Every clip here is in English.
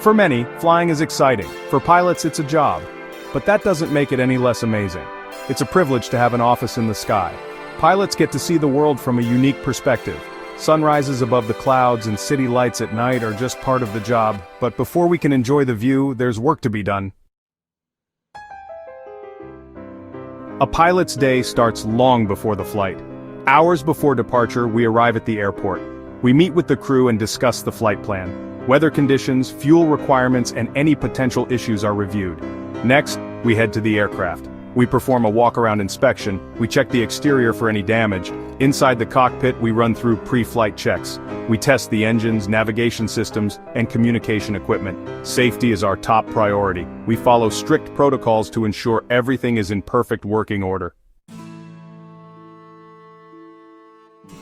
For many, flying is exciting. For pilots, it's a job. But that doesn't make it any less amazing. It's a privilege to have an office in the sky. Pilots get to see the world from a unique perspective. Sunrises above the clouds and city lights at night are just part of the job, but before we can enjoy the view, there's work to be done. A pilot's day starts long before the flight. Hours before departure, we arrive at the airport. We meet with the crew and discuss the flight plan. Weather conditions, fuel requirements, and any potential issues are reviewed. Next, we head to the aircraft. We perform a walk-around inspection, we check the exterior for any damage. Inside the cockpit, we run through pre-flight checks. We test the engines, navigation systems, and communication equipment. Safety is our top priority. We follow strict protocols to ensure everything is in perfect working order.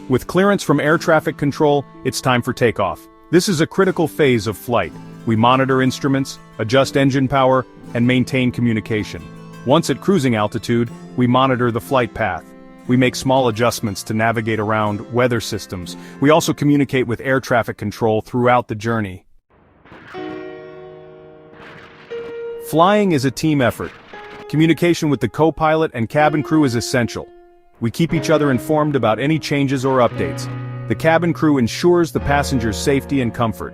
With clearance from air traffic control, it's time for takeoff. This is a critical phase of flight. We monitor instruments, adjust engine power, and maintain communication. Once at cruising altitude, we monitor the flight path. We make small adjustments to navigate around weather systems. We also communicate with air traffic control throughout the journey. Flying is a team effort. Communication with the co-pilot and cabin crew is essential. We keep each other informed about any changes or updates. The cabin crew ensures the passengers' safety and comfort.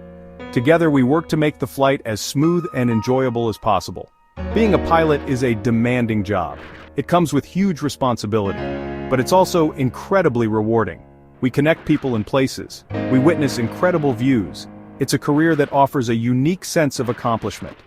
Together we work to make the flight as smooth and enjoyable as possible. Being a pilot is a demanding job. It comes with huge responsibility, but it's also incredibly rewarding. We connect people and places. We witness incredible views. It's a career that offers a unique sense of accomplishment.